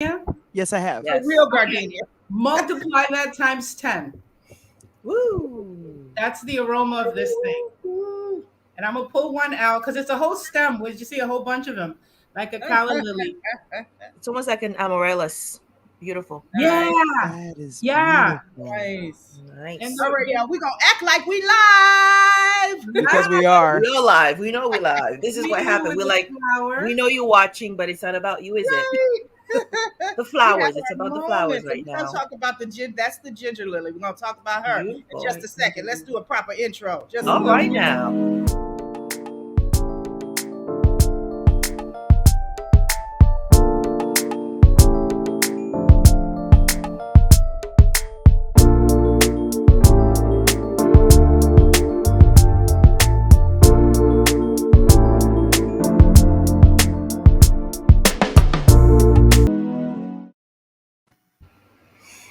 Yeah. Yes, I have. A Yes. real Okay. gardenia. Multiply that times 10. Woo. That's the aroma of this thing. Ooh. And I'm gonna pull one out because it's a whole stem. Where you see a whole bunch of them, like a calla lily. It's almost like an amaryllis. Beautiful. Yeah, Nice, That is yeah. beautiful. nice. And Nice. All right, the y'all. We're gonna act like we live. Because we We are. are live. We know we live. This is what preview happened. with We're the like, we flower. know you're watching, but it's not about you, is it? Right. The We have flowers. It's our about the flowers moment, and right we're gonna now. talk about that's the ginger lily. We're gonna talk about her in Beautiful. just a second. Let's do a proper intro. Just a All little right bit. now.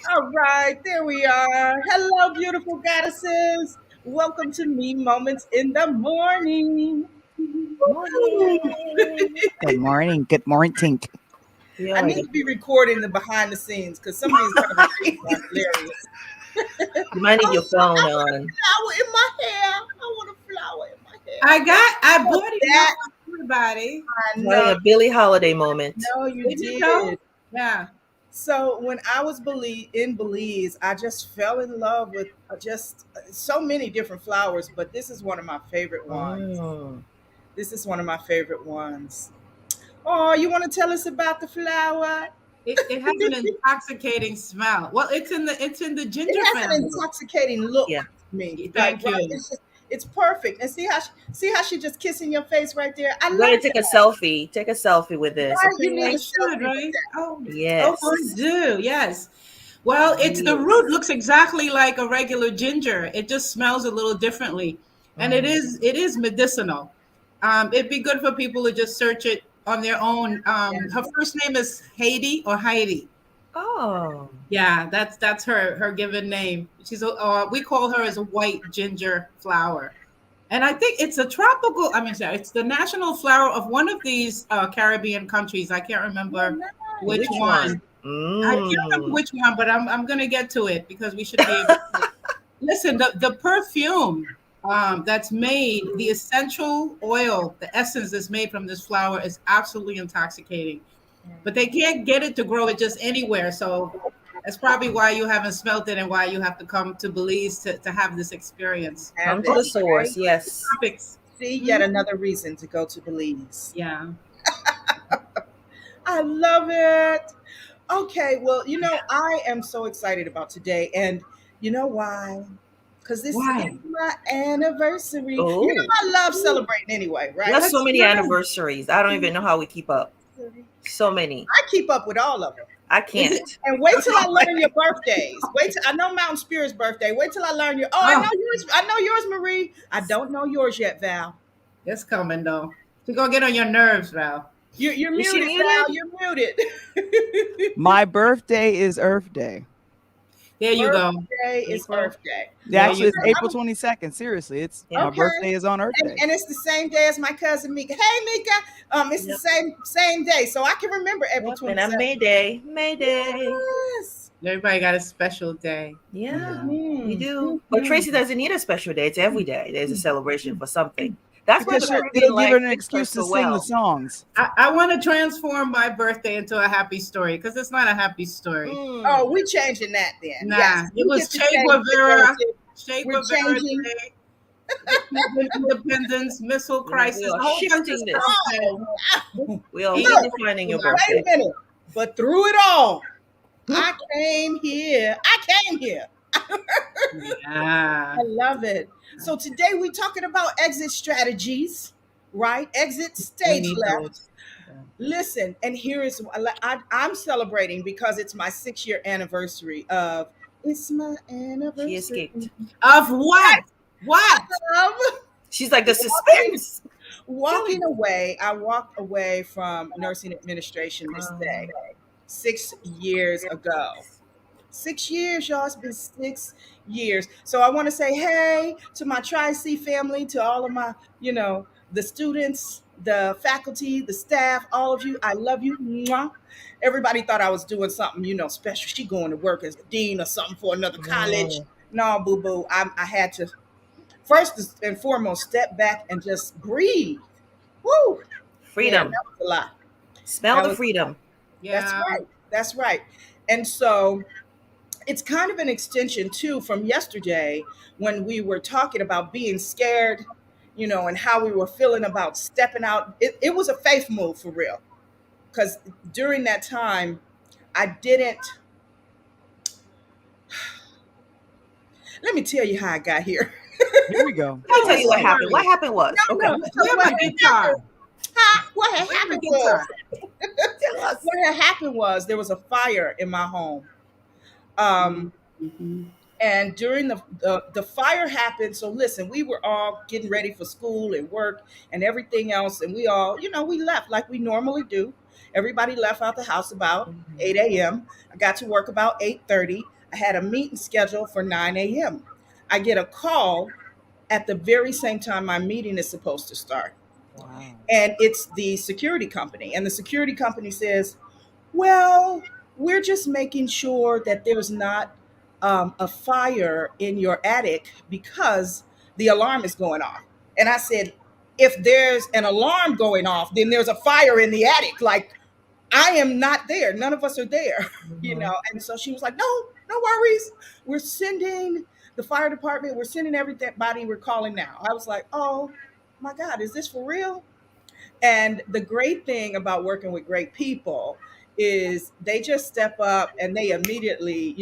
All right, there we are. Hello, beautiful goddesses. Welcome to Me Moments in the Morning. Woo! Morning. Good morning. Good morning. We I already. need to be recording the behind the scenes because some of these conversations are hilarious. You might need Oh, your phone I want a on. flower in my hair. I want a flower in my hair. I Oh, bought enough that for everybody. I Having know. a Billie Holiday moment. No, you Did you know? did. Yeah. So when I was in Belize, I just fell in love with just so many different flowers, but this is one of my favorite ones. Mm. This is one of my favorite ones. Oh, you want to tell us about the flower? It has an intoxicating smell. Well, it's in the It ginger has an family. intoxicating look Yeah. to me. Like, Thank right? you. It's perfect. And see how she just kissing your face right there. I You gotta love take a that. selfie. Take a selfie with this, Right? You need I a okay? should, selfie with right? Oh, I Yes. do. Yes. Well, it's the root Yes. looks exactly like a regular ginger. It just smells a little differently, and it Mm. is it is medicinal. It'd be good for people to just search it on their own. Her that. first name is Haiti or Heidi. Oh. Yeah, that's her given name. We call her as a white ginger flower. And I think it's a tropical, I mean, sorry, it's the national flower of one of these Caribbean countries. I can't Oh, remember which Which nice. one? one. I can't remember Mm. which one, but I'm going to get to it because we should be able to. Listen, the perfume that's made, the essential oil, the essence that's made from this flower is absolutely intoxicating. But they can't get it to grow it just anywhere. So that's probably why you haven't smelt it and why you have to come to Belize to have this experience. Come Have to it, the right? source. Yes. Tropics. See, yet Mhm. another reason to go to Belize. Yeah. I love it. Okay, well, I am so excited about today, and you know why? Because this is Why? my anniversary. Oh. I love celebrating anyway, We have right? so That's many right. anniversaries. I don't even know how we keep up. So many. I keep up with all of them. I Is it? can't. And wait till I learn your birthdays. Wait till I know Mountain Spirit's birthday. Wait till I learn your. Oh, I know Oh, yours. I know yours, Marie. I don't know yours yet, Val. it's coming though. To go get on your nerves, Val. You're Is she muted, Val. muted? You're muted. My birthday is Earth Day. There you go. Birthday is April. Earth Day. Yeah, There Well, you actually, it's go. April 22nd. Seriously, it's Yeah. my okay. birthday is on Earth Day. And it's the same day as my cousin Mika. Hey, Mika. It's the Yep. same day, so I can remember April Yep. And I'm 27th. Mayday. Mayday. Yes. Everybody got a special day. Yeah, we Mhm. do. But Mhm. Tracy doesn't need a special day. It's every day. There's a celebration for something. That's why the Because Caribbean it'll give her life an fits her excuse to so sing the well. songs. I want to transform my birthday into a happy story because it's not a happy story. Oh, Mm. we changing that then. Yes, Nah, it we was get to Che change the Guevara, narrative. Che We're Guevara changing. Day, the Cuban independence, missile Yeah, we crisis, are a whole bunch of shifting stuff this. that Oh, wow. We are ain't Look, redefining your allowed. wait birthday. a minute. But through it all, I came here. I came here. Yeah, I love it. So today we're talking about exit strategies, right? Exit we stage need left. those. Yeah. Listen, and here is I'm celebrating because it's my 6 year anniversary of it's my She anniversary escaped. Of what? What? of She's like the walking suspense. walking Killing. away. I walked away from nursing administration this day 6 years ago. 6 years, y'all. It's been 6 years. So I want to say hey to my Tri-C family, to all of my, the students. the faculty, the staff, all of you, I love you. Mwah. Everybody thought I was doing something, special. She going to work as a dean or something for another college. No, boo boo. I had to first and foremost step back and just breathe. Woo! Yeah, Freedom. that was a lot. Smell That the was freedom. That's Yeah. right. That's right. And so it's kind of an extension too from yesterday when we were talking about being scared, and how we were feeling about stepping out. It was a faith move for real. Because during that time, I didn't. Let me tell you how I got here. Here we go. Let me tell you what Don't happened. worry. What happened was, okay, No, because Where what my had guitar? happened, what had Where my happened guitar? was, tell us. what had happened was there was a fire in my home. Um, Mhm. And during the fire happened, so listen, we were all getting ready for school and work and everything else, and we all, we left like we normally do. Everybody left out the house about 8 a.m. I got to work about 8:30. I had a meeting scheduled for 9 a.m. I get a call at the very same time my meeting is supposed to start, Wow. and it's the security company, and the security company says, well, we're just making sure that there's not a fire in your attic because the alarm is going off. And I said, if there's an alarm going off, then there's a fire in the attic. Like, I am not there. None of us are there, And so she was like, no, no worries. We're sending the fire department, we're sending everybody, we're calling now. I was like, oh my God, is this for real? And the great thing about working with great people is they just step up and they immediately,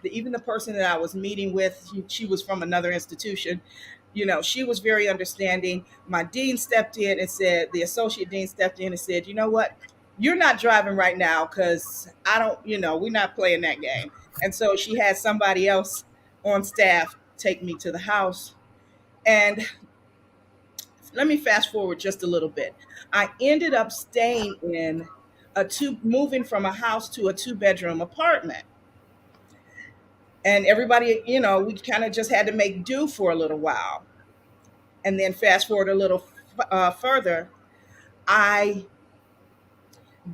even the person that I was meeting with, she was from another institution. She was very understanding. My dean stepped in and said, the associate dean stepped in and said, you know what? You're not driving right now because I don't, we're not playing that game. And so she had somebody else on staff take me to the house. And let me fast forward just a little bit. I ended up staying in moving from a house to a 2-bedroom apartment. And everybody, we kind of just had to make do for a little while. And then fast forward a little further, I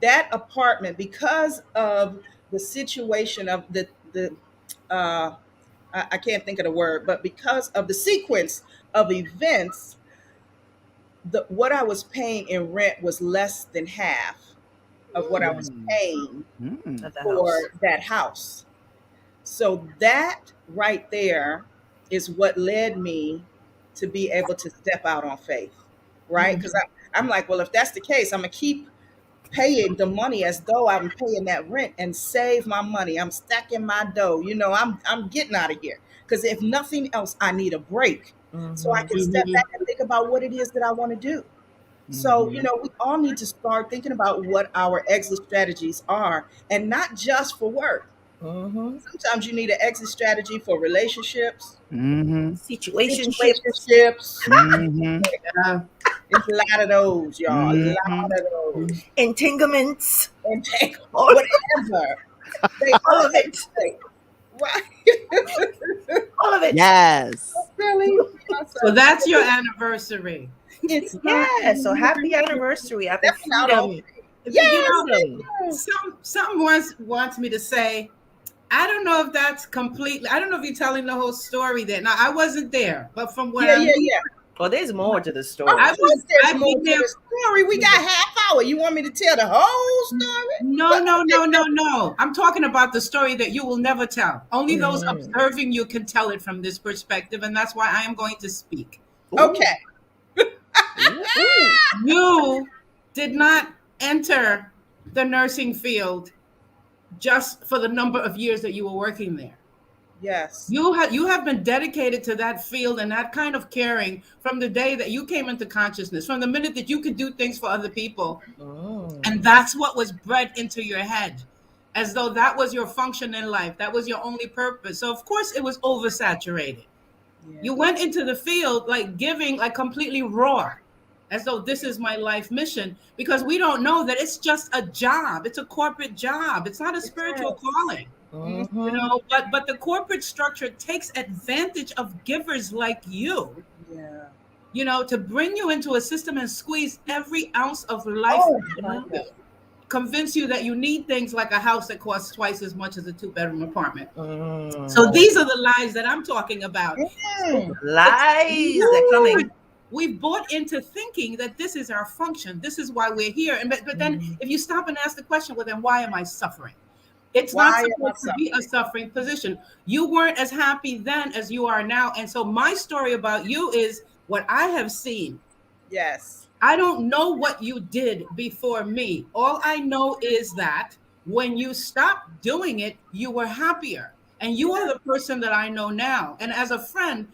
that apartment, because of the situation of the I can't think of the word, but because of the sequence of events, what I was paying in rent was less than half of what I was paying At the for house. that house. So that right there is what led me to be able to step out on faith, right? Because I'm like, well, if that's the case, I'm gonna keep paying the money as though I'm paying that rent and save my money. I'm stacking my dough. I'm getting out of here because if nothing else, I need a break so I can step Mhm. back and think about what it is that I want to do. So, we all need to start thinking about what our exit strategies are and not just for work. Sometimes you need an exit strategy for relationships, Situationships, situationships. Yeah. It's a lot of those, y'all. A lot of those. entanglements, And take all, whatever. They all all of it. take, right? All of it. Yes. Really? So that's your anniversary. It's Yeah. So happy anniversary. Happy Stepping out on freedom. Yes. Freedom. Some wants me to say, I don't know if that's completely. I don't know if you're telling the whole story there. Now I wasn't there, but from what Yeah. Well, there's more to the Of story. course, there's I've more been to there. the story. We got half hour. You want me to tell the whole story? No. I'm talking about the story that you will never tell. Only those Mhm. observing you can tell it from this perspective, and that's why I am going to speak. Okay. Ooh. You did not enter the nursing field just for the number of years that you were working there. Yes. You have been dedicated to that field and that kind of caring from the day that you came into consciousness, from the minute that you could do things for other people. And that's what was bred into your head, as though that was your function in life. That was your only purpose. So of course it was oversaturated. Yeah. You went into the field like giving, like completely raw, as though this is my life mission, because we don't know that it's just a job. It's a corporate job. It's not a spiritual calling. But the corporate structure takes advantage of givers like you Yeah. to bring you into a system and squeeze every ounce of life, Oh my God. convince you that you need things like a house that costs twice as much as a 2-bedroom apartment. Mm. So these are the lies that I'm talking about. Mm. Lies that coming. We've bought into thinking that this is our function. This is why we're here. And but then if you stop and ask the question, well, then why am I suffering? It's Why not am I supposed to be a suffering position. You weren't as happy then as you are now. And so my story about you is what I have seen. Yes. I don't know what you did before me. All I know is that when you stopped doing it, you were happier. And you are the person that I know now. And as a friend,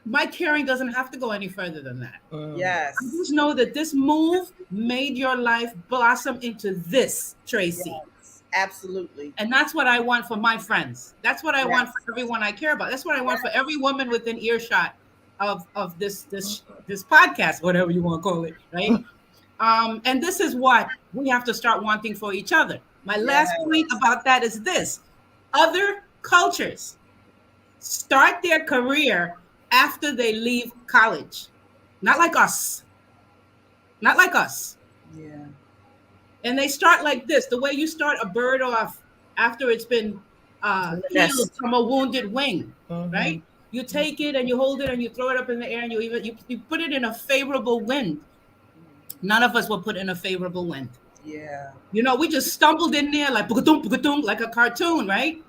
my caring doesn't have to go any further than that. Yes. I just know that this move made your life blossom into this, Tracy. Yes. Absolutely. And that's what I want for my friends. That's what I Yes. want for everyone I care about. That's what I want for every woman within earshot of this podcast, whatever you want to call it, right? And this is what we have to start wanting for each other. My last point about that is this: other cultures start their career after they leave college, not like us. Not like us. Yeah. And they start like this: the way you start a bird off after it's been healed from a wounded wing, right? You take it and you hold it and you throw it up in the air and you put it in a favorable wind. None of us were put in a favorable wind. Yeah. We just stumbled in there like like a cartoon, right?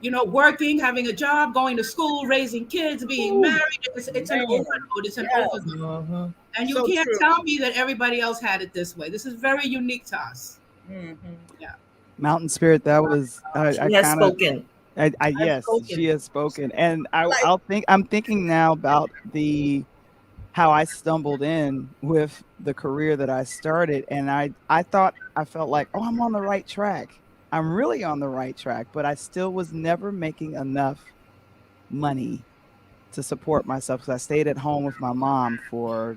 Working, having a job, going to school, raising kids, being married. It's an overload. It's an overload. And you can't tell me that everybody else had it this way. This is very unique to us. Yeah. Mountain Spirit, that was She has spoken. Yes, she has spoken. And I'm thinking now about how I stumbled in with the career that I started, and I felt like, oh, I'm on the right track. I'm really on the right track, but I still was never making enough money to support myself, because I stayed at home with my mom for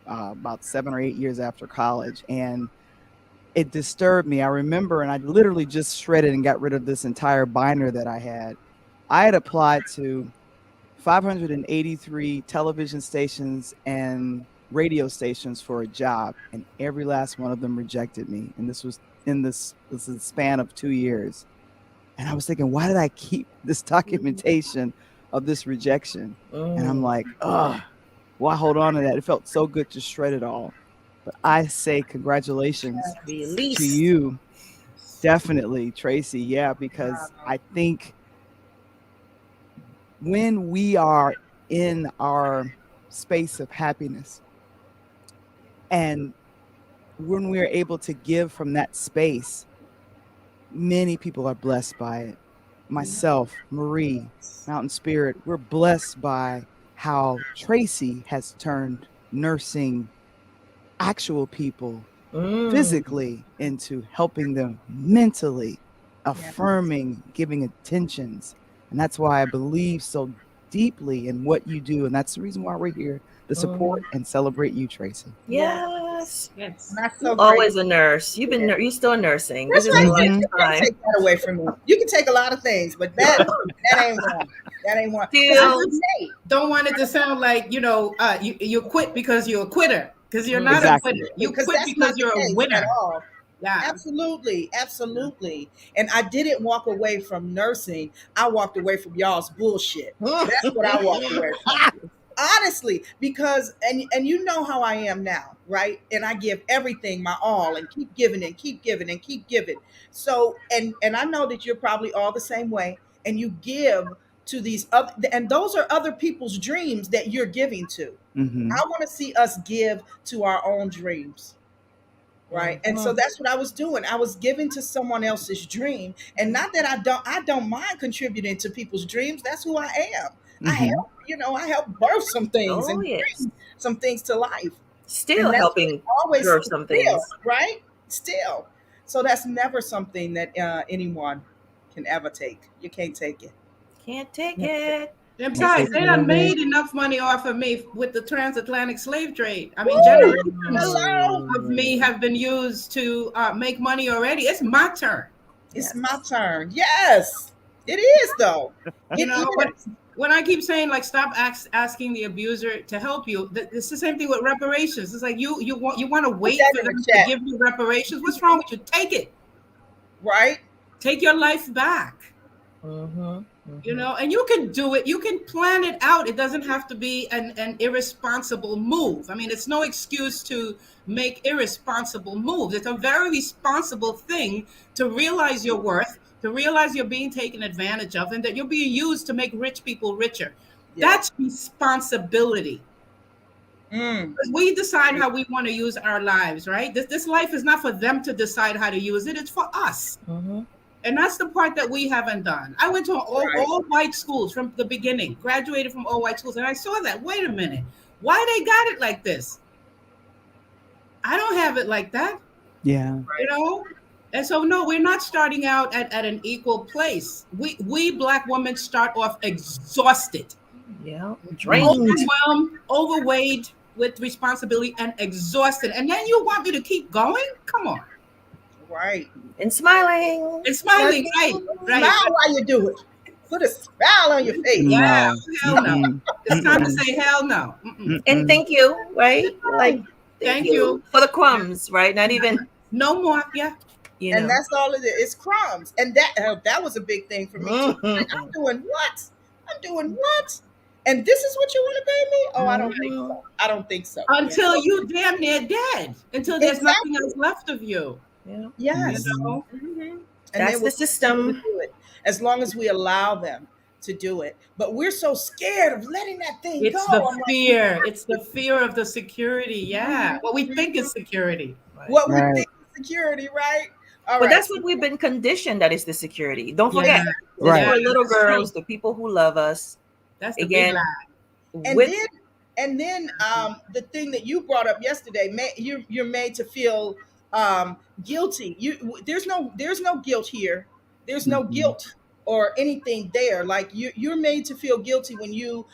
about 7 or 8 years after college, and it disturbed me. I remember, and I literally just shredded and got rid of this entire binder that I had. I had applied to 583 television stations and radio stations for a job, and every last one of them rejected me. And this was in this is a span of 2 years. And I was thinking, why did I keep this documentation of this rejection? And I'm like, why hold on to that? It felt so good to shred it all. But I say congratulations to you. Definitely, Tracy. Yeah, because I think when we are in our space of happiness and when we're able to give from that space, many people are blessed by it. Myself, Marie, Mountain Spirit, we're blessed by how Tracy has turned nursing actual people physically into helping them mentally, affirming, giving attentions. And that's why I believe so deeply in what you do. And that's the reason why we're here, to support and celebrate you, Tracy. Yes. That's so always a nurse. You're still nursing. That's This right. is a You can't lifetime. take that away from me. You can take a lot of things, but that ain't one. That ain't one. Still, don't want it to sound like you quit because you're a quitter, because you're not a quitter. You quit because you're a winner. At all. Yeah. Absolutely. And I didn't walk away from nursing. I walked away from y'all's bullshit. That's what I walked away from. Honestly, because and you know how I am now, right? And I give everything my all and keep giving and keep giving and keep giving. So and I know that you're probably all the same way, and you give to these other, and those are other people's dreams that you're giving to. I want to see us give to our own dreams. Right. And so that's what I was doing. I was giving to someone else's dream. And not that I don't mind contributing to people's dreams. That's who I am. I help birth some things and bring some things to life. Still helping birth some things. Right? Still. So that's never something that anyone can ever take. You can't take it. Can't take it. And besides, they done made enough money off of me with the transatlantic slave trade. I mean, generations of me have been used to make money already. It's my turn. It's my turn. Yes. It is though. You It know, is. when I keep saying like stop asking the abuser to help you, it's the same thing with reparations. It's like you want to Put wait that for in the them to chat, give you reparations. What's wrong with you? Take it. right? Take your life back. Mm-hmm. You Mm-hmm. know, and you can do it. You can plan it out. It doesn't have to be an irresponsible move. I mean, it's no excuse to make irresponsible moves. It's a very responsible thing to realize your worth, to realize you're being taken advantage of, and that you're being used to make rich people richer. Yeah. That's responsibility. Mm. We decide how we want to use our lives, right? This life is not for them to decide how to use it. It's for us. Mm-hmm. And that's the part that we haven't done. I went to Right. all white schools from the beginning, graduated from all white schools, and I saw that. Wait a minute, why they got it like this? I don't have it like that, Yeah. you know. And so, no, we're not starting out at an equal place. We Black women start off exhausted, Yeah. Mhm. Drained. overwhelmed, overweight with responsibility, and exhausted. And then you want me to keep going? Come on, Right. And smiling. and smiling, right, right. Smile while you do it. Put a smile on your face. Yeah, No. hell no. Mm-mm. It's time to Mm-mm. say hell no. Mm-mm. And Mm-mm. thank you, right? Like, thank Thank you you. for the crumbs, right? Not even, No more. Yeah. you And know. that's all it is. It's crumbs. And that was a big thing for me too. Like, I'm Mm-hmm. doing what? I'm doing what? And this is what you want to pay me? Oh, I don't think Mm-hmm. so. I don't think so. Yeah. Until you damn near dead. Until there's nothing Exactly. else left of you. Yeah. You Yes. Mhm. know? Hmm. And they That's will the continue to system. do it as long as we allow them to do it. But we're so scared of letting that thing go. It's the I'm like, fear. It's the fear of the security. Yeah. mhm, What we think mhm. is security. Right. What we Right. think is security, right? All But right. that's what we've been conditioned that is the security. Don't Yeah. forget, since Right. Yeah. we're little That's true. girls, the people who love us, That's the big again, lie. And with then the thing that you brought up yesterday, you're made to feel guilty. There's no guilt here. There's no Mhm. guilt or anything there. Like you're made to feel guilty when you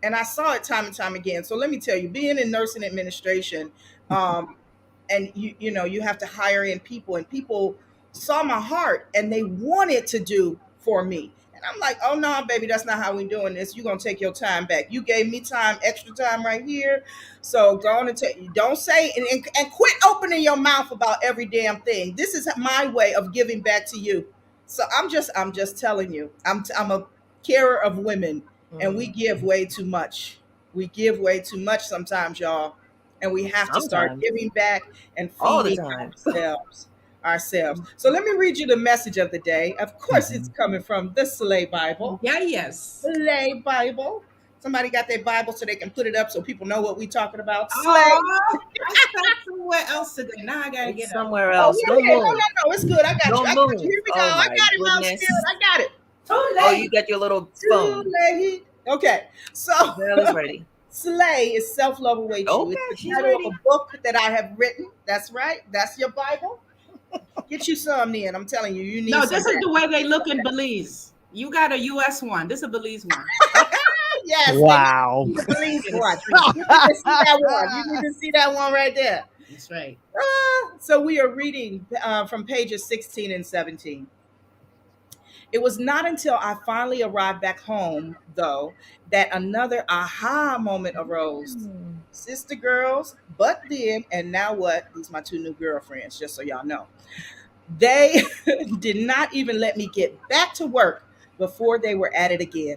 and I saw it time and time again. So let me tell you, being in nursing administration, um, and you have to hire in people, and people saw my heart and they wanted to do for me. And I'm like, oh no, baby, that's not how we doing this. You're gonna take your time back. You gave me time, extra time right here. So go on and take, don't say and quit opening your mouth about every damn thing. This is my way of giving back to you. So I'm just telling you, I'm a carer of women, and we mm, give way too much. We give way too much sometimes, y'all. And we have to start sometimes, giving back and all the feeding time. ourselves. So let me read you the message of the day. Of course, it's Mhm. coming from the Slay Bible. Yeah, yes. Slay Bible. Somebody got their Bible so they can put it up so people know what we talking about. Slay. Oh, I sat somewhere else today. Now I gotta It's get up. somewhere Oh, else. yeah, Don't yeah. No, move. no, no. It's good. I got you. Don't I got you. move. Here we go. Oh I my got it, Mom goodness. Spirit. I got it. Too Oh, late. you got your little Too phone. late. Okay. So Bell is ready. Slay is Self Love Awaits You. Okay, It's the she's title of ready. a book that I have written. That's right. That's your Bible. Get you some, then. I'm telling you, you need No, some. this is the way they look in Belize. You got a US one. This is a Belize one. Yes, they Wow. need the police Get it one. straight. You need to see that one. You need to see that one right there. That's right. So we are reading from pages 16 and 17. It was not until I finally arrived back home, though, that another aha moment arose. Mm. Sister girls, but then, and now what? These are my two new girlfriends, just so y'all know. They did not even let me get back to work before they were at it again.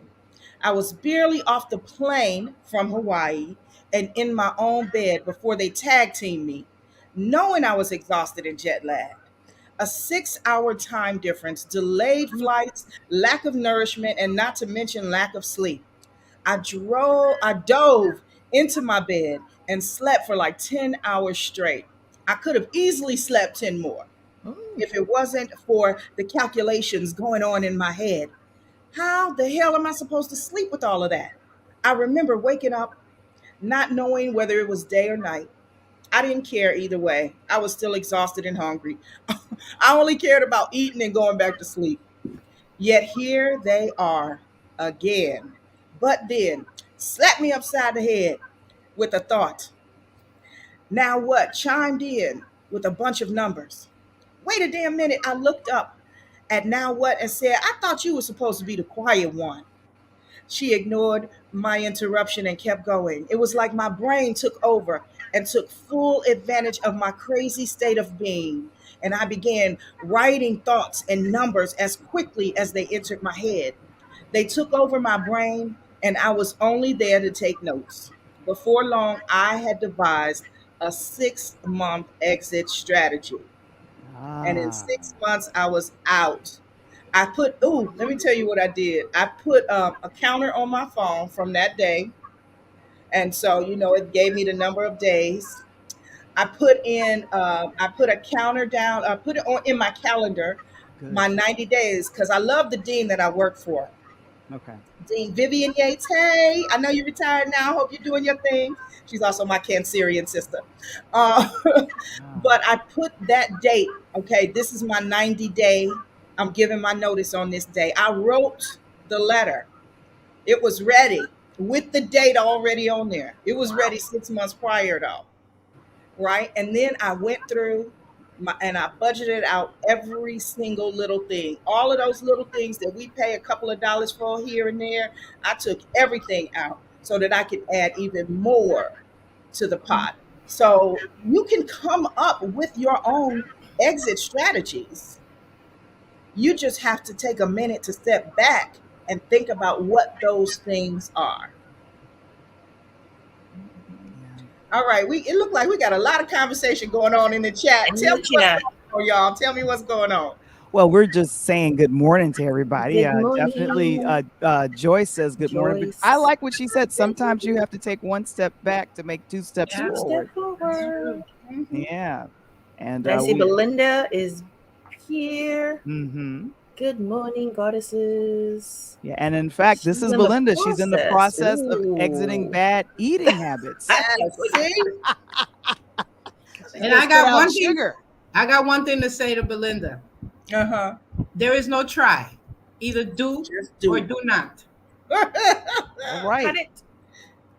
I was barely off the plane from Hawaii and in my own bed before they tag teamed me, knowing I was exhausted and jet lagged. A 6 hour time difference, delayed flights, lack of nourishment, and not to mention lack of sleep. I dove into my bed and slept for like 10 hours straight. I could have easily slept 10 more Mm. if it wasn't for the calculations going on in my head. How the hell am I supposed to sleep with all of that? I remember waking up not knowing whether it was day or night. I didn't care either way. I was still exhausted and hungry. I only cared about eating and going back to sleep. Yet here they are again. But then, slapped me upside the head with a thought. Now what? Chimed in with a bunch of numbers. Wait a damn minute. I looked up And now what? And said, I thought you were supposed to be the quiet one. She ignored my interruption and kept going. It was like my brain took over and took full advantage of my crazy state of being. And I began writing thoughts and numbers as quickly as they entered my head. They took over my brain, and I was only there to take notes. Before long, I had devised a 6-month exit strategy. And in Ah, 6 months, I was out. Let me tell you what I did. I put a counter on my phone from that day. And so, it gave me the number of days. I put a counter down, I put it on in my calendar, good. my 90 days, because I love the dean that I work for. Okay. Dean Vivian Yates. Hey, I know you're retired now. Hope you're doing your thing. She's also my Cancerian sister. Uh, Ah, but I put that date. Okay, this is my 90-day. I'm giving my notice on this day. I wrote the letter. It was ready with the date already on there. It was ready 6 months prior, though, right? And then I went through and I budgeted out every single little thing. All of those little things that we pay a couple of dollars for here and there, I took everything out so that I could add even more to the pot. So you can come up with your own exit strategies. You just have to take a minute to step back and think about what those things are. yeah. All right, it looked like we got a lot of conversation going on in the chat. And Tell you, me what's China, going on, y'all. Tell me what's going on. Well, we're just saying good morning to everybody. good Definitely, morning, Joyce says good morning. But I Joyce. like what she said. Sometimes you have to take one step back to make two steps Yeah, Two step forward. that's forward. true. Mhm. Yeah. And And I see we, Belinda is here. mm-hmm. Good morning, goddesses. Yeah. And in fact, this She's is in the Belinda. She's in the process. process of exiting Ooh. bad eating habits. Yes, see? She's And going to cut out sugar. I got one thing to say to Belinda. Uh-huh. There is no try. Either do Just or do. do not. All Cut right. it.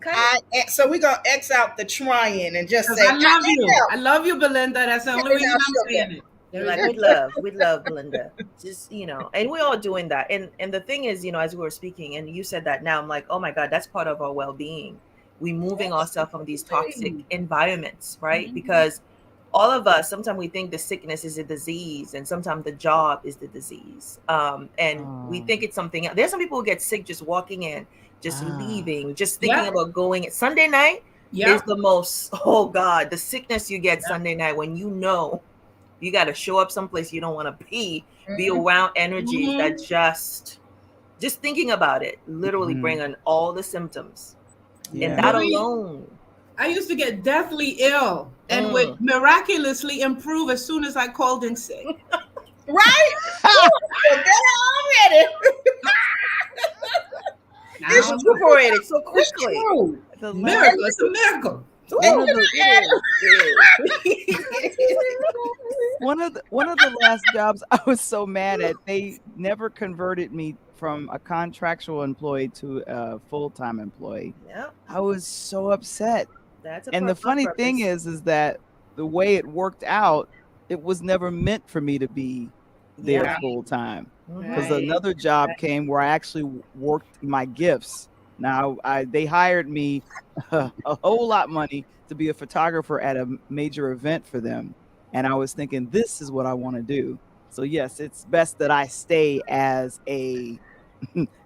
Cut it. So we're gonna X out the trying and just Because say, I cut love it you. out. I love you, Belinda. That's the Cut only it reason out, I'm sugar. saying it. There You're is like, no we love Belinda. Just, and we're all doing that. And the thing is, as we were speaking, and you said that now, I'm like, oh my God, that's part of our well-being. We moving ourselves from these toxic Absolutely. environments, right? Mhm. Because all of us, sometimes we think the sickness is a disease, and sometimes the job is the disease. And we Oh, think it's something else. There's some people who get sick just walking in, just ah, leaving, just thinking Yep. about going. Sunday night is Yep. the most, oh God, the sickness you get Yep. Sunday night when you got to show up someplace you don't want to be Mhm. around energies Hmm. that just thinking about it literally mhm. bring on all the symptoms. And Yeah. that Marie, alone. I used to get deathly ill and would Mm. miraculously improve as soon as I called in sick. Right? Ooh, better already. Now It's I'm true. Recuperated so It's quickly. true. The last miracle. It's a miracle. one of Ooh, the it is. one of the last jobs I was so mad at, they never converted me from a contractual employee to a full-time employee. Yeah, I was so upset. that's And the on funny thing purpose. is that the way it worked out, it was never meant for me to be there Yeah. Right. full time. Because Mhm. Right. another job came where I actually worked my gifts. Now they hired me a whole lot money to be a photographer at a major event for them, and I was thinking this is what I want to do. So yes, it's best that I stay as a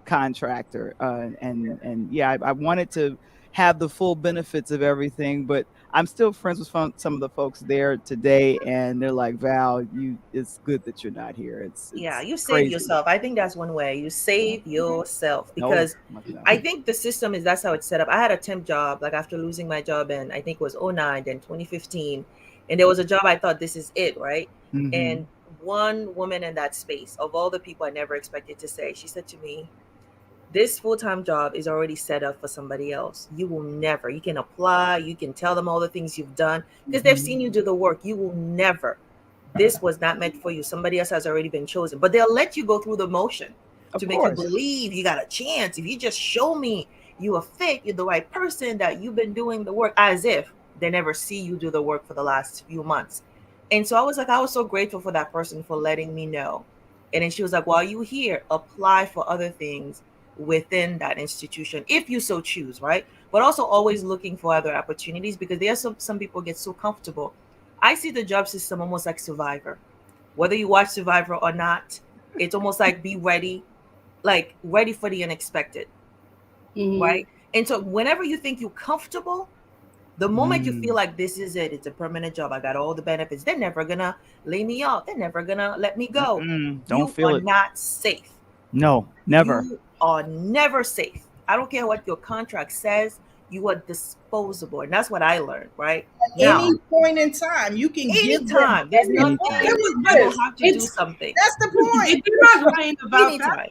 contractor, and yeah, I wanted to have the full benefits of everything, but I'm still friends with some of the folks there today, and they're like, Val, it's good that you're not here. Yeah, It's you save crazy. yourself. I think that's one way. You save yourself No, because no. I think the system is that's how it's set up. I had a temp job like after losing my job in I think it was '09, then 2015, and there was a job I thought this is it, right? Hmm. And one woman in that space, of all the people I never expected to say, she said to me, this full-time job is already set up for somebody else. You will never, you can apply, you can tell them all the things you've done because they've seen you do the work. You will never. This was not meant for you. Somebody else has already been chosen, but they'll let you go through the motion Of to make you course. believe you got a chance. If you just show me you are fit, you're the right person, that you've been doing the work, as if they never see you do the work for the last few months. And so I was so grateful for that person for letting me know And then she was like, while you here, apply for other things within that institution if you so choose, right? But also always looking for other opportunities, because there are some people get so comfortable. I see the job system almost like Survivor. Whether you watch Survivor or not, it's almost like be ready, like ready for the unexpected, right? And so whenever you think you're comfortable, the moment you feel like this is it, it's a permanent job, I got all the benefits, they're never gonna lay me off, they're never gonna let me go. Don't You feel are it. not safe. No, never. You are never safe. I don't care what your contract says, you are disposable. And that's what I learned, right? Now, Any point in time, you can give them anytime, there's nothing Anytime. you have to do It's- something. That's the point. They're not lying about that. Anytime.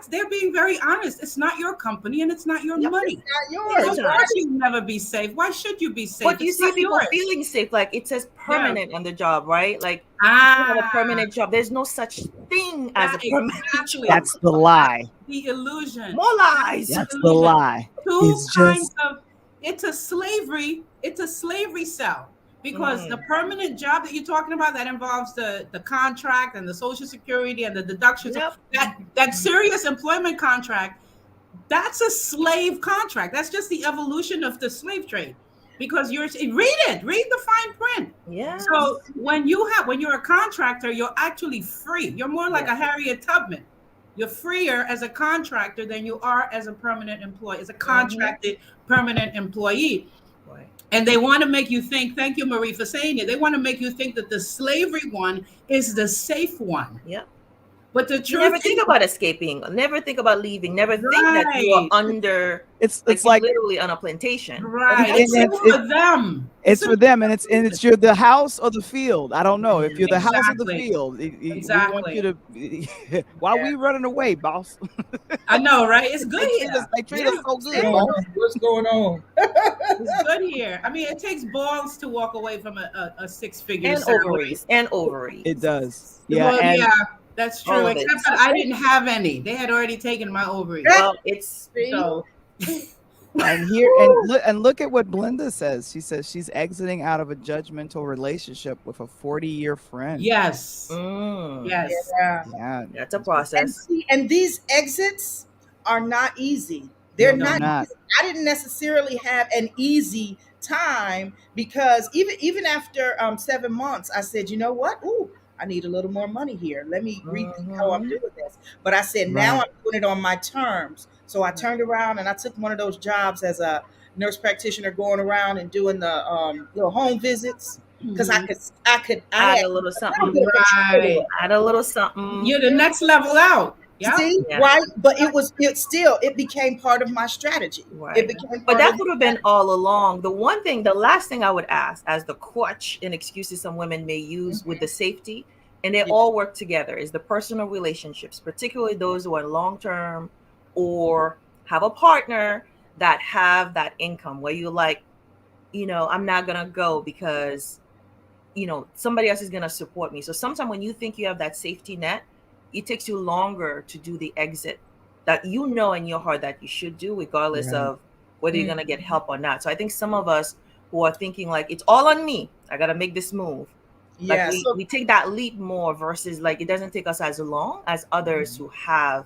They're being very honest. It's not your company and it's not your Yep. money. Not yours. Of course you'll never be safe. Why should you be safe? But you It's see not people yours. feeling safe, like it says permanent on the job, right? Like you have a permanent job. There's no such thing as a Yeah, permanent exactly. job. That's the lie. The illusion. More lies. That's the lie. Two It's kinds just of it's a slavery cell, because the permanent job that you're talking about, that involves the contract and the social security and the deductions, Yep. that serious employment contract, that's a slave contract. That's just the evolution of the slave trade, because read the fine print. Yeah. So when you're a contractor, you're actually free. You're more like a Harriet Tubman. You're freer as a contractor than you are as a permanent employee, as a contracted permanent employee. Right. And they want to make you think, thank you, Marie, for saying it. They want to make you think that the slavery one is the safe one. Yep. But the You truth never is, think about escaping, never think about leaving, never think that you are Right. under, it's like like literally on a plantation. right. And It's it's- for them. it's for them, and it's you're the house or the field. I don't know if you're the house or the Exactly. field. We want you to. Why we running away, boss? I know, right? It's good They here. treat us so good, Yeah. boss. What's going on? It's good here. I mean, it takes balls to walk away from a six-figure And salary. ovaries. It does. Yeah, Well, and yeah, that's All true. of it. Except that I didn't have any. They had already taken my ovaries. Well, it's So and look at what Belinda says. She says she's exiting out of a judgmental relationship with a 40-year friend. yes, mm, yes. Yeah. Yeah, that's a And, process. see, and these exits are not easy. They're No, they're not. not. I didn't necessarily have an easy time, because even after 7 months, I said, you know what? Ooh, I need a little more money here. Let me rethink how I'm doing this. But I said, now Right. I'm doing it on my terms. So I turned around and I took one of those jobs as a nurse practitioner, going around and doing the little home visits, because I Add had a little a little something. bit of control. Right. Add a little something. You're the next level out. Yeah. See, Yeah. right? But it became part of my strategy. Right. It became But part that of would have been all along. The last thing I would ask, as the crutch and excuses some women may use with the safety, and they Yeah. all work together, is the personal relationships, particularly those who are long term or have a partner that have that income where you're like, I'm not gonna go because somebody else is gonna support me. So sometimes when you think you have that safety net, it takes you longer to do the exit that in your heart that you should do, regardless Right. of whether you're gonna get help or not. So I think some of us who are thinking like it's all on me, I gotta make this move. Like Yeah. So we take that leap more versus like it doesn't take us as long as others who have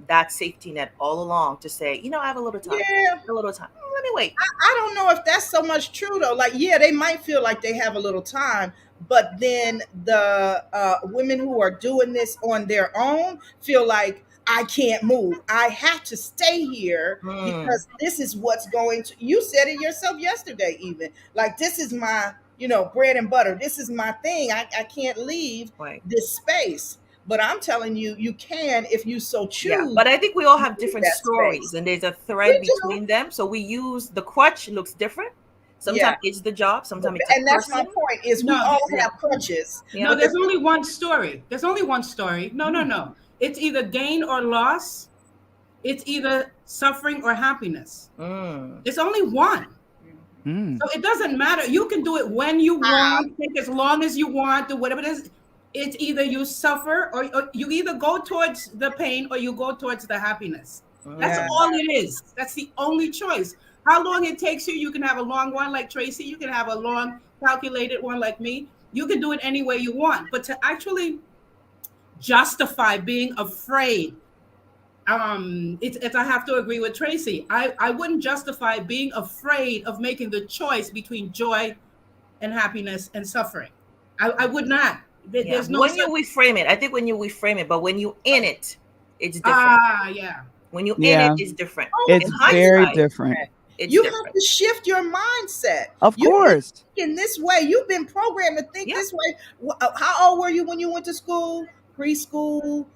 that safety net all along to say, I have a little time. yeah, A little time. Let me wait. I don't know if that's so much true though. Like, yeah, they might feel like they have a little time, but then the women who are doing this on their own feel like, I can't move. I have to stay here because this is what's going to. You said it yourself yesterday, even like this is my, bread and butter. This is my thing. I can't leave Right. this space. But I'm telling you, you can if you so choose. Yeah, but I think we all have different that stories, space. and there's a thread We do. between them. So we use the crutch looks different. Sometimes Yeah. it's the job. Sometimes it's a And that's my person. point, is we No, all yeah. have crutches. Yeah. No, there's only one story. There's only one story. No. It's either gain or loss. It's either suffering or happiness. It's only one. Mm. So it doesn't matter. You can do it when you want, take as long as you want, do whatever it is. It's either you suffer or you either go towards the pain or you go towards the happiness. That's Yeah. all it is. That's the only choice. How long it takes you, you can have a long one like Tracy. You can have a long calculated one like me. You can do it any way you want. But to actually justify being afraid. It's I have to agree with Tracy. I wouldn't justify being afraid of making the choice between joy and happiness and suffering. I would not. Yeah. There's no When you such. reframe it, I think when you reframe it, but when you in it, it's different. Yeah. When you in it, Yeah, it's different. Oh, it's In very hindsight, different. it's you have different. to shift your mindset. Of You've been course. thinking this way. You've been programmed to think Yeah. this way. How old were you when you went to school? Preschool,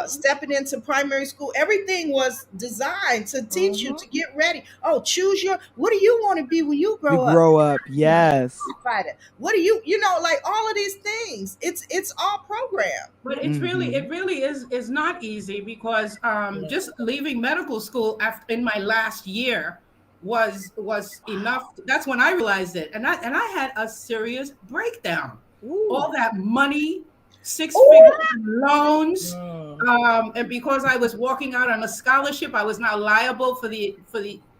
stepping into primary school. Everything was designed to teach you Mm-hmm. to get ready. Oh, choose your. What do you want to be when you You grow up? grow up. Yes. Fight it. What do you know? Like all of these things. It's all programmed. But Hmm. it really is not easy because Yeah. just leaving medical school after in my last year was enough. That's when I realized it, and I had a serious breakdown. Ooh. All that money, six Oh, figure loans, Mm. and because I was walking out on a scholarship, I was now liable for the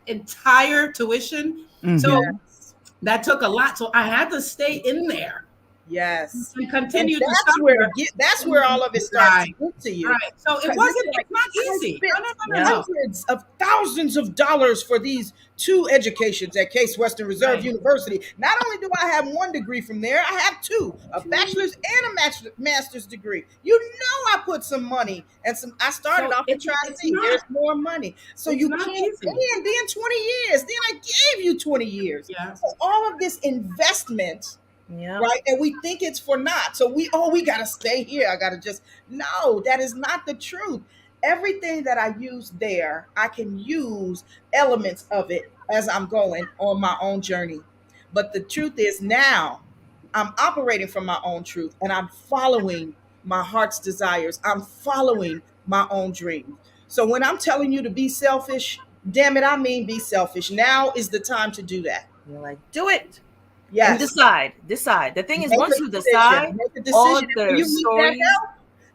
entire tuition. So Hmm. yes, that took a lot. So I had to stay in there yes. and And continue to that's where suffer. that's where all of it starts to Right. get to you. Right. So it Because it's wasn't, like it's not I easy. No, no, spent no, no, Yeah. no. hundreds of thousands of dollars for these two educations at Case Western Reserve Right. University. Not only do I have one degree from there, I have two, a bachelor's and a master's degree. You know I put some money and some I started So off in Tri-C. There's more money. So it's you not can't easy. and then 20 years. Then I gave you 20 years. Yeah. So all of this investment, Yeah. right? And we think it's for naught. So we gotta stay here. I gotta just no, that is not the truth. Everything that I use there, I can use elements of it as I'm going on my own journey. But the truth is now I'm operating from my own truth and I'm following my heart's desires. I'm following my own dreams. So when I'm telling you to be selfish, damn it, I mean be selfish. Now is the time to do that. You're like, do it and Yes. decide. Decide. The thing is, Make once a you decision. decide, Make a all decision. And when the you meet that stories. help,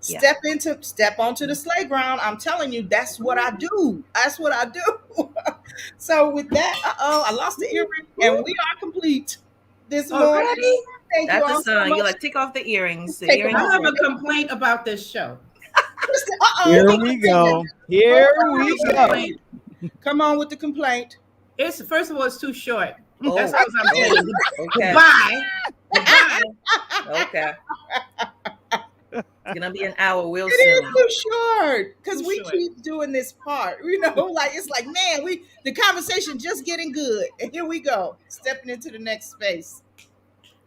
Yeah. step onto the sleigh ground. I'm telling you, that's what I do. That's what I do. So with that, I lost the earring, and we are complete this morning. Already? Thank you That's a all so sign. much. You're like, take off the earrings. The Take them I earrings. off. have a complaint about this show. Uh Here oh. we go. Here we go. Complaint. Come on with the complaint. It's first of all, it's too short. Oh, That's all I'm saying. okay. Goodbye. Goodbye. Okay. It's gonna be an hour real It soon. is too short because Too we short. keep doing this part. You know, like it's like, man, the conversation just getting good, and here we go, stepping into the next space.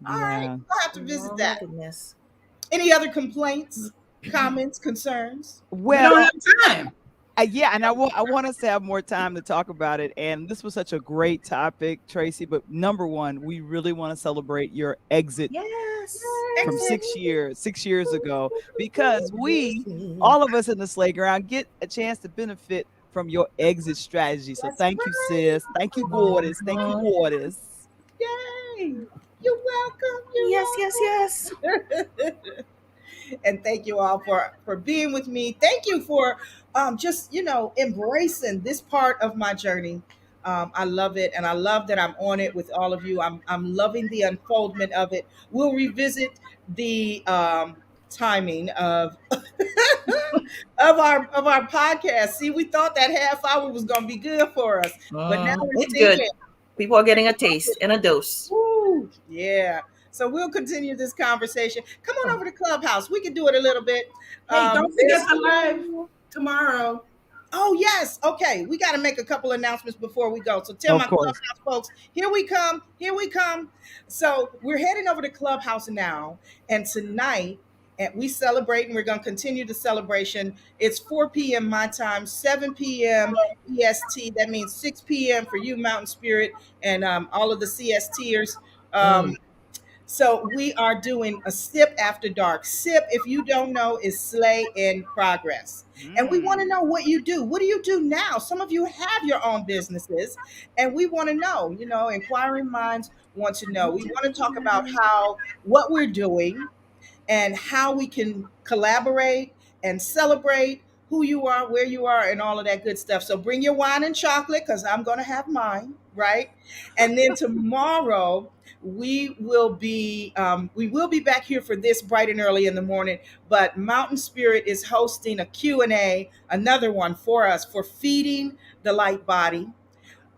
All right, Yeah. I'll have to visit Oh my that. goodness. Any other complaints, comments, concerns? We don't Well, have time. yeah, and I want us to have more time to talk about it. And this was such a great topic, Tracy. But number one, we really want to celebrate your exit Yes. from Exit. 6 years ago, because all of us in the Slay Ground, get a chance to benefit from your exit strategy. So That's thank you, right. sis. Thank you, Goddess. Thank you, Goddess. Yay! You're welcome. You're Yes, yes, yes. And thank you all for being with me. Thank you for just embracing this part of my journey. I love it, and I love that I'm on it with all of you. I'm loving the unfoldment of it. We'll revisit the timing of of our podcast. See, we thought that half hour was going to be good for us, but now we're It's good. thinking, People are getting a taste and a dose. woo, yeah. So we'll continue this conversation. Come on over to Clubhouse. We can do it a little bit. Hey, don't forget There's- the live tomorrow. Oh yes. Okay. We got to make a couple announcements before we go. So tell Of my course. Clubhouse folks, here we come. Here we come. So we're heading over to Clubhouse now. And tonight, and we celebrate, and we're going to continue the celebration. It's 4 p.m. my time, 7 p.m. EST. That means 6 p.m. for you, Mountain Spirit, and all of the CSTers. So we are doing a sip after dark. Sip, if you don't know, is Slay in Progress. And we want to know what you do. What do you do now? Some of you have your own businesses, and we want to know, inquiring minds want to know. We want to talk about what we're doing and how we can collaborate and celebrate who you are, where you are, and all of that good stuff. So bring your wine and chocolate because I'm going to have mine, right? And then tomorrow we will be back here for this bright and early in the morning. But Mountain Spirit is hosting a Q&A, another one for us for feeding the light body.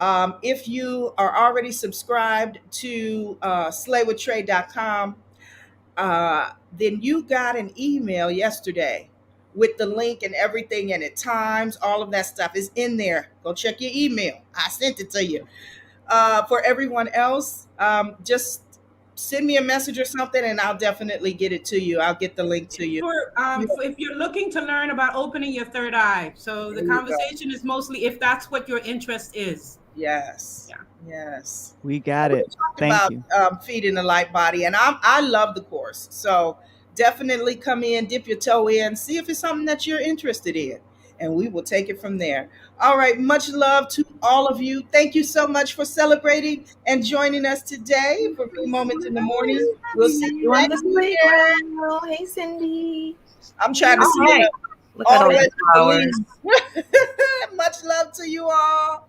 If you are already subscribed to slaywithtrey.com, then you got an email yesterday with the link and everything in it. Times, all of that stuff is in there. Go check your email. I sent it to you. For everyone else, just send me a message or something, and I'll definitely get it to you. I'll get the link to you. If you're looking to learn about opening your third eye, so the conversation is mostly if that's what your interest is. Yes. Yeah. Yes. We got it. Thank about you. Feeding the light body, and I love the course. So definitely come in, dip your toe in, see if it's something that you're interested in, and we will take it from there. All right, much love to all of you. Thank you so much for celebrating and joining us today for Free Moments in the Morning. We'll see you You on the next weekend. playground. Hey, Cindy. I'm trying to All see right. them Look at all all the way the to the flowers. leaves. Much love to you all.